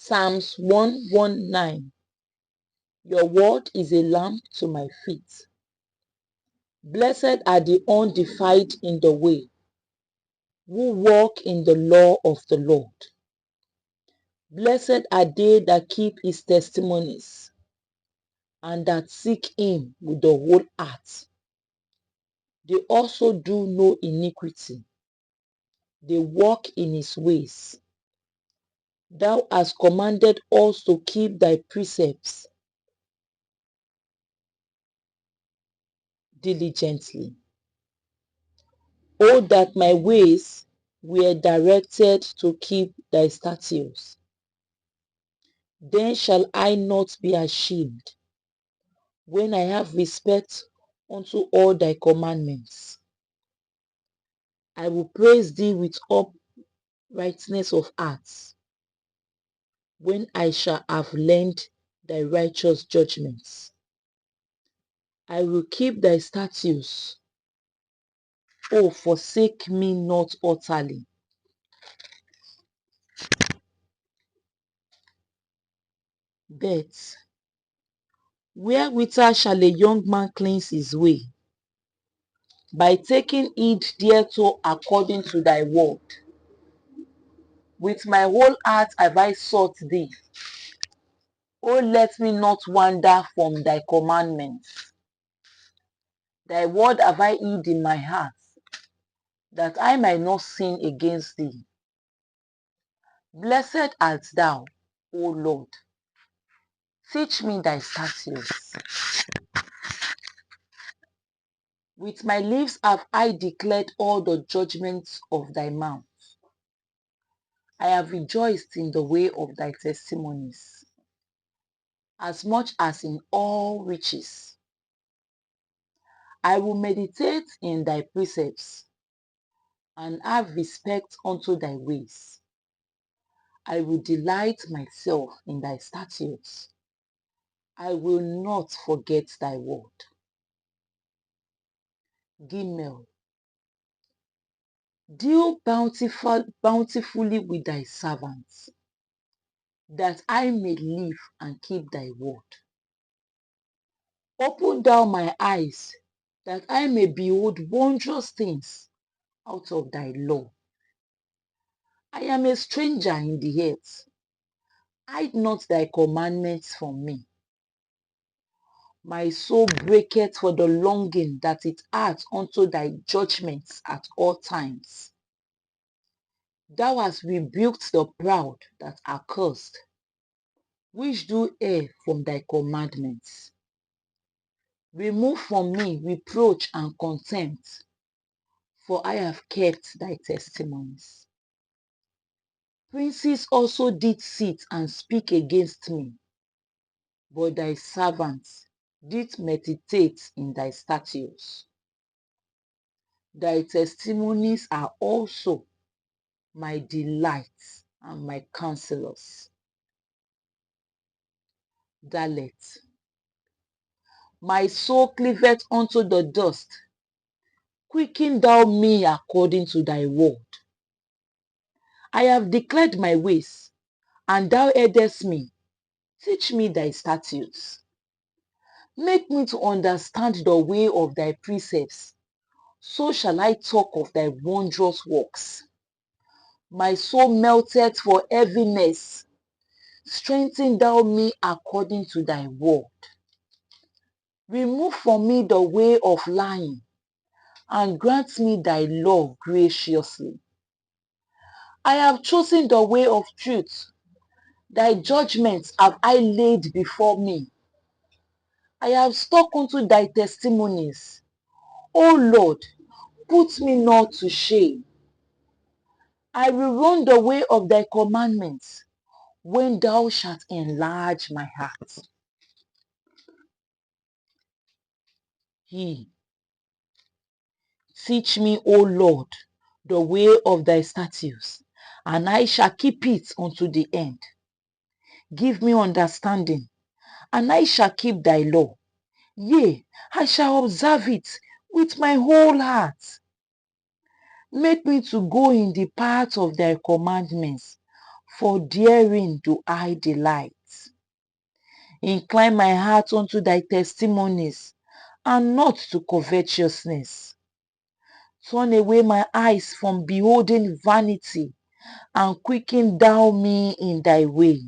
Psalms 119. Your word is a lamp to my feet. Blessed are the undefiled in the way, who walk in the law of the Lord. Blessed are they that keep his testimonies, and that seek him with the whole heart. They also do no iniquity. They walk in his ways. Thou hast commanded us to keep thy precepts diligently. Oh, that my ways were directed to keep thy statutes. Then shall I not be ashamed, when I have respect unto all thy commandments. I will praise thee with uprightness of heart, when I shall have learned thy righteous judgments. I will keep thy statutes. O forsake me not utterly. But wherewithal shall a young man cleanse his way? By taking heed thereto according to thy word. With my whole heart have I sought thee. O let me not wander from thy commandments. Thy word have I hid in my heart, that I might not sin against thee. Blessed art thou, O Lord. Teach me thy statutes. With my lips have I declared all the judgments of thy mouth. I have rejoiced in the way of thy testimonies, as much as in all riches. I will meditate in thy precepts, and have respect unto thy ways. I will delight myself in thy statutes. I will not forget thy word. Gimel. Deal bountifully with thy servants, that I may live and keep thy word. Open thou my eyes, that I may behold wondrous things out of thy law. I am a stranger in the earth. Hide not thy commandments from me. My soul breaketh for the longing that it hath unto thy judgments at all times. Thou hast rebuked the proud that are cursed, which do err from thy commandments. Remove from me reproach and contempt, for I have kept thy testimonies. Princes also did sit and speak against me, but thy servants did meditate in thy statutes. Thy testimonies are also my delights and my counselors. Dalet. My soul cleaveth unto the dust. Quicken thou me according to thy word. I have declared my ways, and thou heardest me. Teach me thy statutes. Make me to understand the way of thy precepts. So shall I talk of thy wondrous works. My soul melteth for heaviness. Strengthen thou me according to thy word. Remove from me the way of lying, and grant me thy law graciously. I have chosen the way of truth. Thy judgments have I laid before me. I have stuck unto thy testimonies. O Lord, put me not to shame. I will run the way of thy commandments, when thou shalt enlarge my heart. Teach me, O Lord, the way of thy statutes, and I shall keep it unto the end. Give me understanding, and I shall keep thy law. Yea, I shall observe it with my whole heart. Make me to go in the path of thy commandments, for therein do I delight. Incline my heart unto thy testimonies, and not to covetousness. Turn away my eyes from beholding vanity, and quicken thou me in thy way.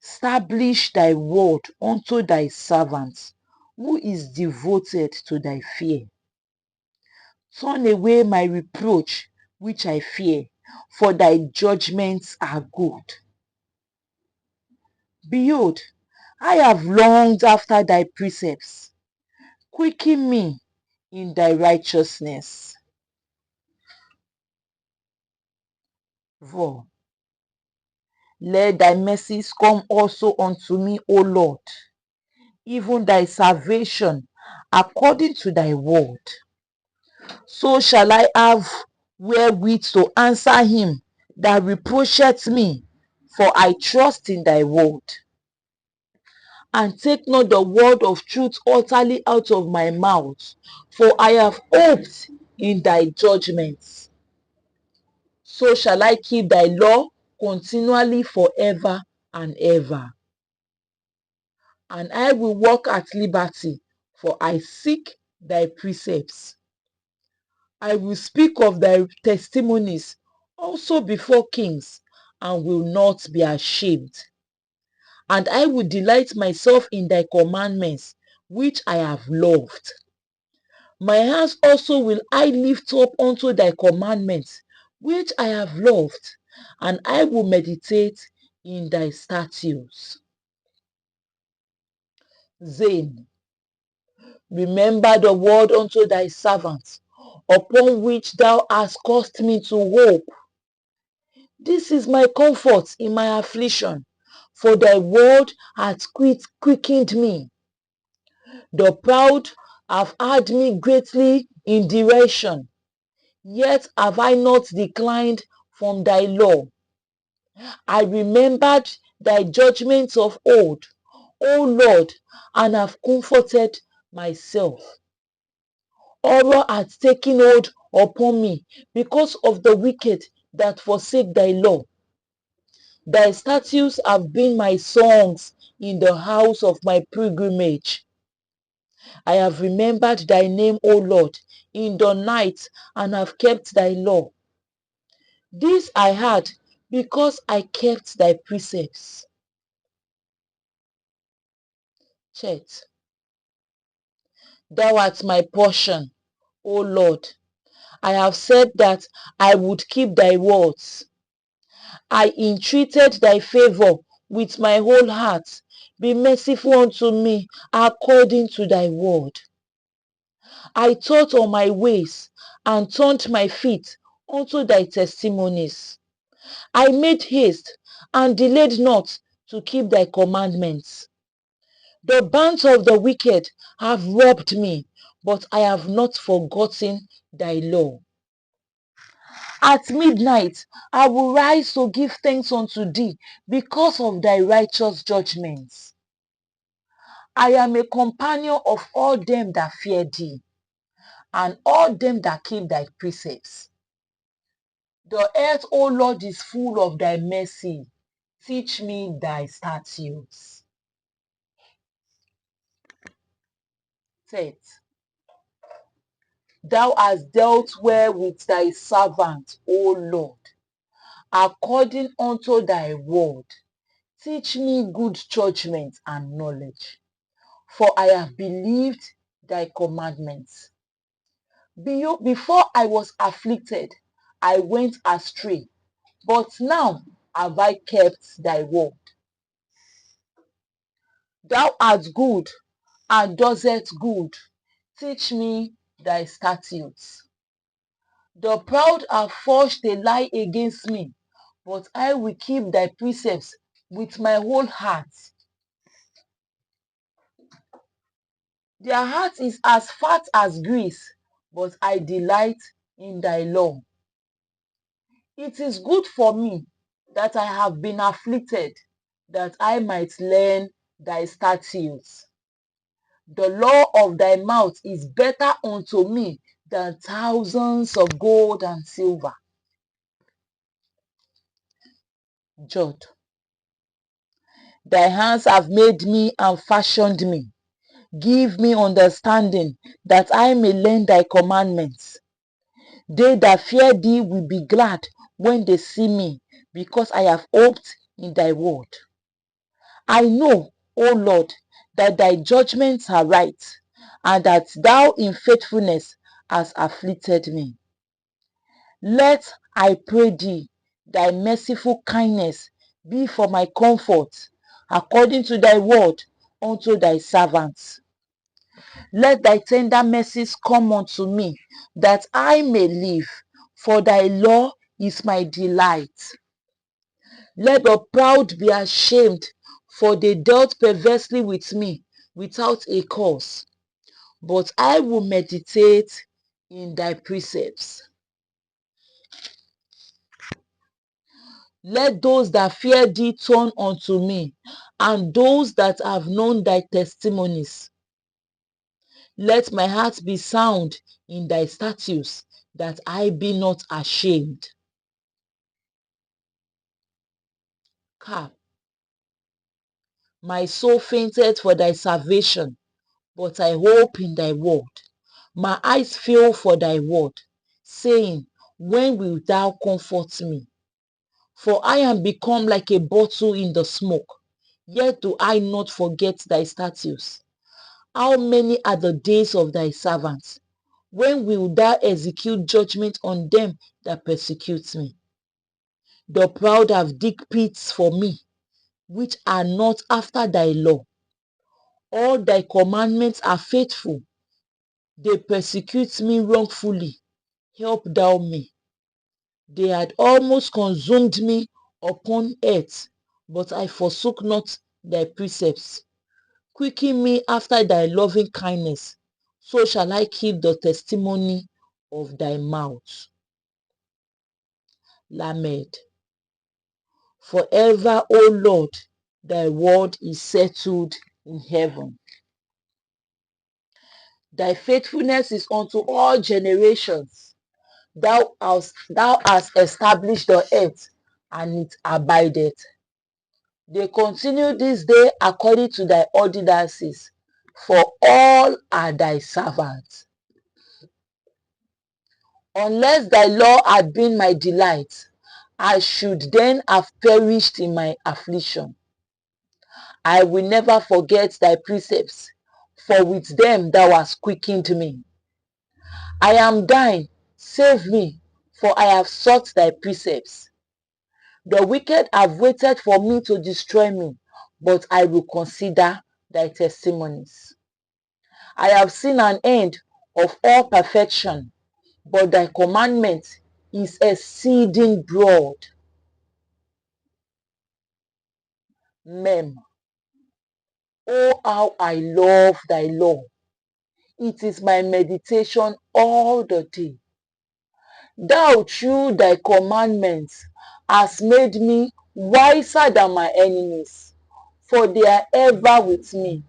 Establish thy word unto thy servant, who is devoted to thy fear. Turn away my reproach, which I fear, for thy judgments are good. Behold, I have longed after thy precepts. Quicken me in thy righteousness. 4. Let thy mercies come also unto me, O Lord, even thy salvation according to thy word. So shall I have wherewith to answer him that reproacheth me, for I trust in thy word. And take not the word of truth utterly out of my mouth, for I have hoped in thy judgments. So shall I keep thy law continually forever and ever. And I will walk at liberty, for I seek thy precepts. I will speak of thy testimonies also before kings, and will not be ashamed. And I will delight myself in thy commandments, which I have loved. My hands also will I lift up unto thy commandments, which I have loved, and I will meditate in thy statutes. Zane, remember the word unto thy servant, upon which thou hast caused me to hope. This is my comfort in my affliction, for thy word hath quickened me. The proud have had me greatly in derision, yet have I not declined from thy law. I remembered thy judgments of old, O Lord, and have comforted myself. Horror hath taken hold upon me because of the wicked that forsake thy law. Thy statutes have been my songs in the house of my pilgrimage. I have remembered thy name, O Lord, in the night, and have kept thy law. This I had because I kept thy precepts. Chet, thou art my portion, O Lord. I have said that I would keep thy words. I entreated thy favor with my whole heart. Be merciful unto me according to thy word. I thought on my ways and turned my feet unto thy testimonies. I made haste and delayed not to keep thy commandments. The bands of the wicked have robbed me, but I have not forgotten thy law. At midnight, I will rise to give thanks unto thee because of thy righteous judgments. I am a companion of all them that fear thee, and all them that keep thy precepts. The earth, O Lord, is full of thy mercy. Teach me thy statutes. 10. Thou hast dealt well with thy servant, O Lord, according unto thy word. Teach me good judgment and knowledge, for I have believed thy commandments. Before I was afflicted, I went astray, but now have I kept thy word. Thou art good and doest good. Teach me thy statutes. The proud have forged a lie against me, but I will keep thy precepts with my whole heart. Their heart is as fat as grease, but I delight in thy law. It is good for me that I have been afflicted, that I might learn thy statutes. The law of thy mouth is better unto me than thousands of gold and silver. Jot. Thy hands have made me and fashioned me. Give me understanding, that I may learn thy commandments. They that fear thee will be glad when they see me, because I have hoped in thy word. I know, O Lord, that thy judgments are right, and that thou in faithfulness hast afflicted me. Let, I pray thee, thy merciful kindness be for my comfort, according to thy word unto thy servants. Let thy tender mercies come unto me, that I may live, for thy law is my delight. Let the proud be ashamed, for they dealt perversely with me without a cause. But I will meditate in thy precepts. Let those that fear thee turn unto me, and those that have known thy testimonies. Let my heart be sound in thy statutes, that I be not ashamed. Cap. My soul fainted for thy salvation, but I hope in thy word. My eyes fail for thy word, saying, when wilt thou comfort me? For I am become like a bottle in the smoke, yet do I not forget thy statutes. How many are the days of thy servants? When wilt thou execute judgment on them that persecute me? The proud have digged pits for me, which are not after thy law. All thy commandments are faithful. They persecute me wrongfully. Help thou me. They had almost consumed me upon earth, but I forsook not thy precepts. Quicken me after thy loving kindness, so shall I keep the testimony of thy mouth. Lamed. Forever, O Lord, thy word is settled in heaven. Thy faithfulness is unto all generations. Thou hast established the earth, and it abideth. They continue this day according to thy ordinances, for all are thy servants. Unless thy law had been my delight, I should then have perished in my affliction. I will never forget thy precepts, for with them thou hast quickened me. I am thine, save me, for I have sought thy precepts. The wicked have waited for me to destroy me, but I will consider thy testimonies. I have seen an end of all perfection, but thy commandment is exceeding broad. Mem. Oh, how I love thy law. It is my meditation all the day. Thou, through thy commandments, hast made me wiser than my enemies, for they are ever with me.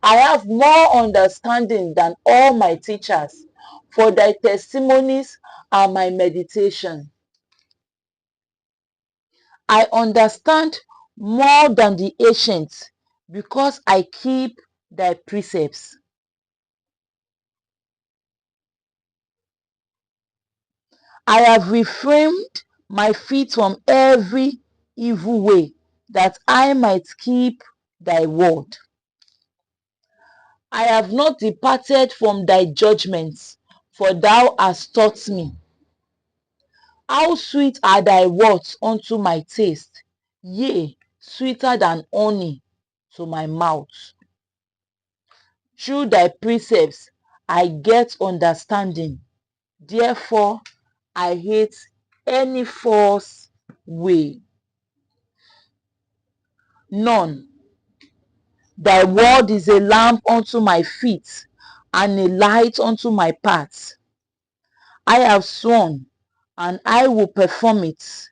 I have more understanding than all my teachers, for thy testimonies are my meditation. I understand more than the ancients, because I keep thy precepts. I have refrained my feet from every evil way, that I might keep thy word. I have not departed from thy judgments, for thou hast taught me. How sweet are thy words unto my taste, yea, sweeter than honey to my mouth. Through thy precepts I get understanding, therefore I hate any false way. None. Thy word is a lamp unto my feet, and a light unto my path. I have sworn, and I will perform it,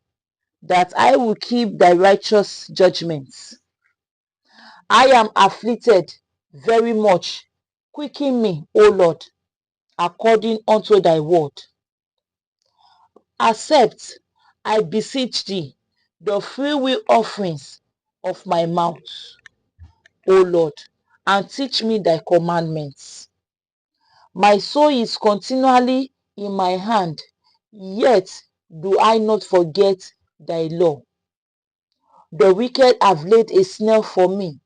that I will keep thy righteous judgments. I am afflicted very much. Quicken me, O Lord, according unto thy word. Accept, I beseech thee, the free will offerings of my mouth, O Lord, and teach me thy commandments. My soul is continually in my hand, yet do I not forget thy law. The wicked have laid a snare for me,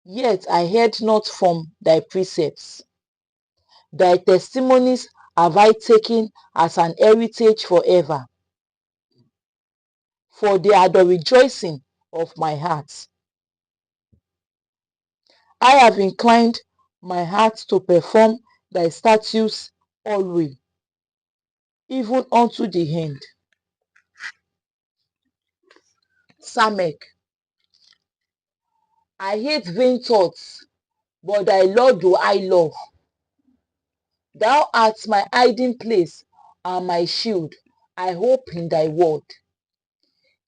yet I heard not from thy precepts. Thy testimonies have I taken as an heritage forever, for they are the rejoicing of my heart. I have inclined my heart to perform thy statutes always, even unto the end. Samek. I hate vain thoughts, but thy law do I love. Thou art my hiding place and my shield. I hope in thy word.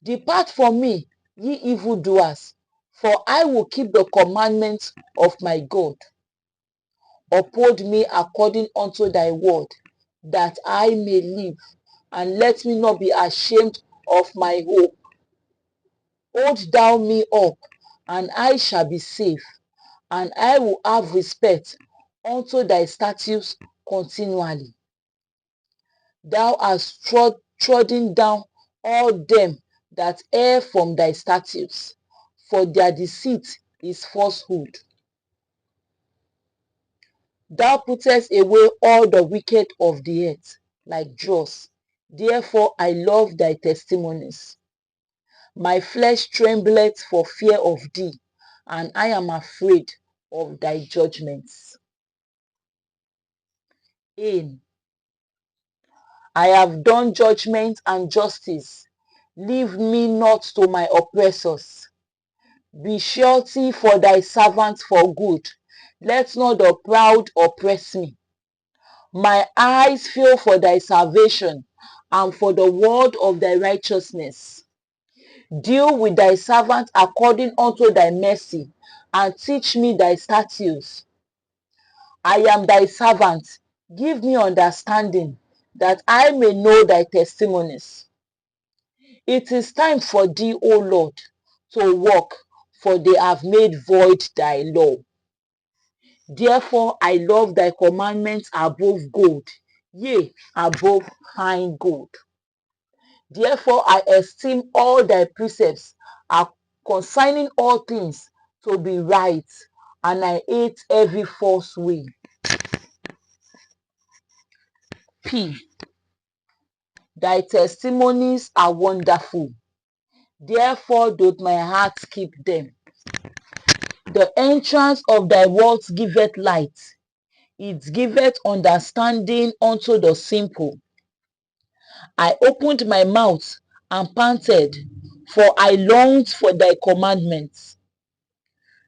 Depart from me, ye evildoers, for I will keep the commandments of my God. Uphold me according unto thy word, that I may live, and let me not be ashamed of my hope. Hold thou me up, and I shall be safe, and I will have respect unto thy statutes continually. Thou hast trodden down all them that err from thy statutes, for their deceit is falsehood. Thou puttest away all the wicked of the earth like dross. Therefore I love thy testimonies. My flesh trembleth for fear of thee, and I am afraid of thy judgments. Ain. I have done judgment and justice. Leave me not to my oppressors. Be surety for thy servant for good. Let not the proud oppress me. My eyes feel for thy salvation and for the word of thy righteousness. Deal with thy servant according unto thy mercy, and teach me thy statutes. I am thy servant. Give me understanding, that I may know thy testimonies. It is time for thee, O Lord, to walk, for they have made void thy law. Therefore I love thy commandments above gold, yea, above fine gold. Therefore I esteem all thy precepts concerning all things to be right, and I hate every false way. P. Thy testimonies are wonderful. Therefore doth my heart keep them. The entrance of thy words giveth light. It giveth understanding unto the simple. I opened my mouth and panted, for I longed for thy commandments.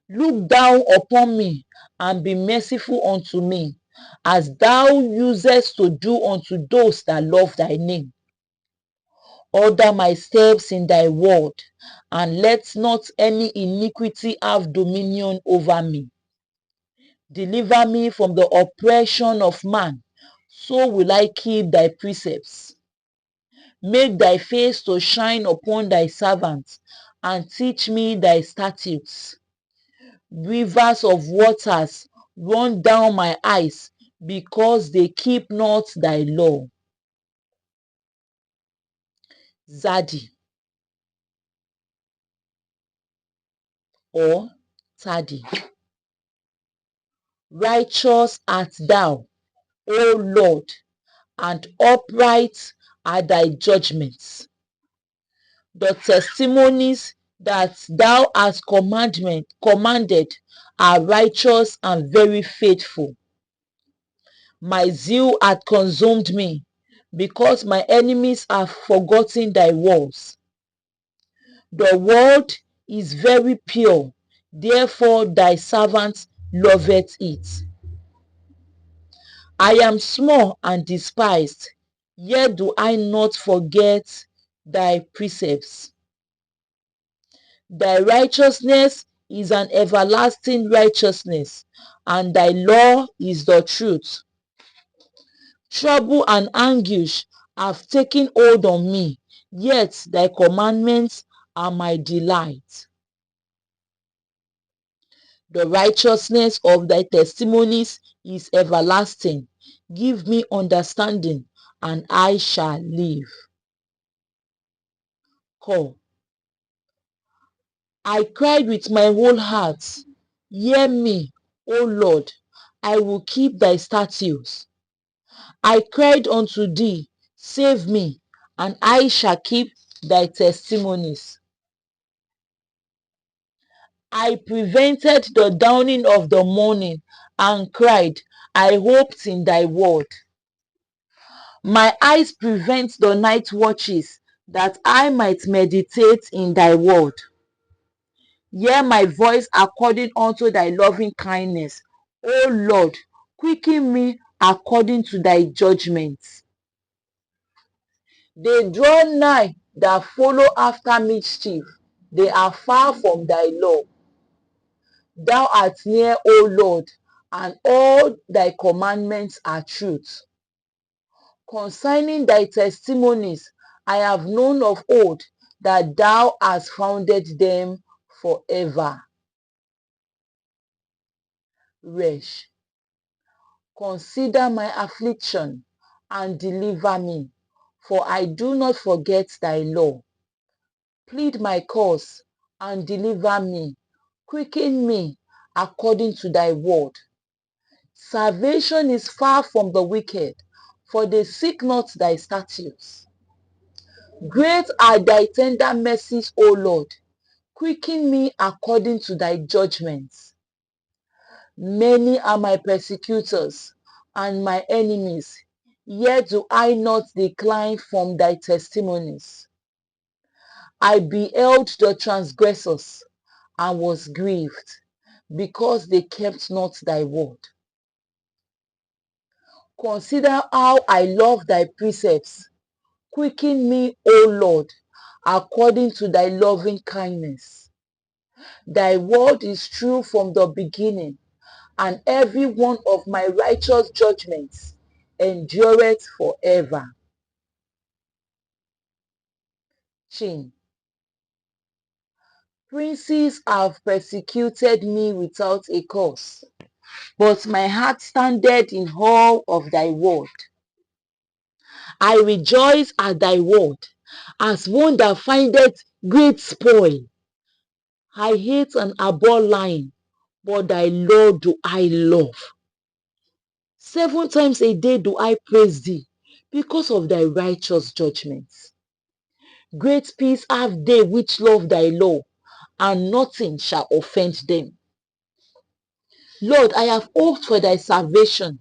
Look down upon me and be merciful unto me, as thou usest to do unto those that love thy name. Order my steps in thy word, and let not any iniquity have dominion over me. Deliver me from the oppression of man, so will I keep thy precepts. Make thy face to shine upon thy servants, and teach me thy statutes. Rivers of waters run down my eyes, because they keep not thy law. Zadi or Tadi. Righteous art thou, O Lord, and upright are thy judgments. The testimonies that thou hast commanded are righteous and very faithful. My zeal hath consumed me, because my enemies have forgotten thy words. The word is very pure, therefore thy servant loveth it. I am small and despised, yet do I not forget thy precepts. Thy righteousness is an everlasting righteousness, and thy law is the truth. Trouble and anguish have taken hold on me, yet thy commandments are my delight. The righteousness of thy testimonies is everlasting. Give me understanding, and I shall live. Call. I cried with my whole heart. Hear me, O Lord, I will keep thy statutes. I cried unto thee, save me, and I shall keep thy testimonies. I prevented the dawning of the morning and cried, I hoped in thy word. My eyes prevent the night watches, that I might meditate in thy word. Hear my voice according unto thy loving kindness. O Lord, quicken me according to thy judgments. They draw nigh that follow after mischief. They are far from thy law. Thou art near, O Lord, and all thy commandments are truth. Concerning thy testimonies, I have known of old that thou hast founded them forever. Resh. Consider my affliction and deliver me, for I do not forget thy law. Plead my cause and deliver me. Quicken me according to thy word. Salvation is far from the wicked, for they seek not thy statutes. Great are thy tender mercies, O Lord. Quicken me according to thy judgments. Many are my persecutors and my enemies, yet do I not decline from thy testimonies. I beheld the transgressors and was grieved, because they kept not thy word. Consider how I love thy precepts. Quicken me, O Lord, according to thy loving kindness. Thy word is true from the beginning, and every one of my righteous judgments endureth forever. Chin. Princes have persecuted me without a cause, but my heart standeth in awe of thy word. I rejoice at thy word, as one that findeth great spoil. I hate and abhor lying, but thy law do I love. 7 times a day do I praise thee, because of thy righteous judgments. Great peace have they which love thy law, and nothing shall offend them. Lord, I have hoped for thy salvation,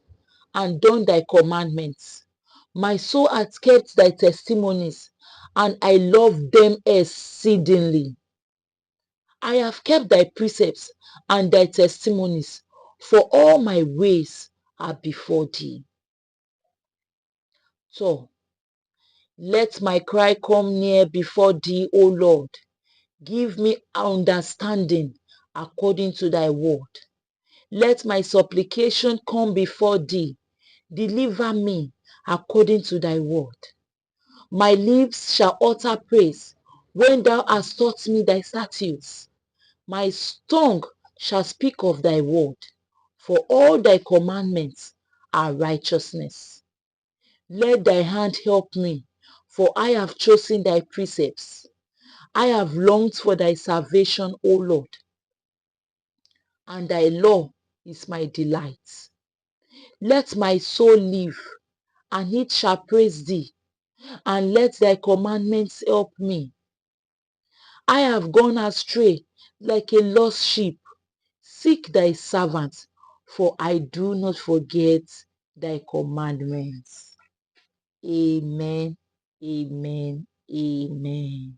and done thy commandments. My soul hath kept thy testimonies, and I love them exceedingly. I have kept thy precepts and thy testimonies, for all my ways are before thee. So, let my cry come near before thee, O Lord. Give me understanding according to thy word. Let my supplication come before thee. Deliver me according to thy word. My lips shall utter praise when thou hast taught me thy statutes. My tongue shall speak of thy word, for all thy commandments are righteousness. Let thy hand help me, for I have chosen thy precepts. I have longed for thy salvation, O Lord, and thy law is my delight. Let my soul live, and it shall praise thee, and let thy commandments help me. I have gone astray like a lost sheep. Seek thy servant, for I do not forget thy commandments. Amen, amen, amen.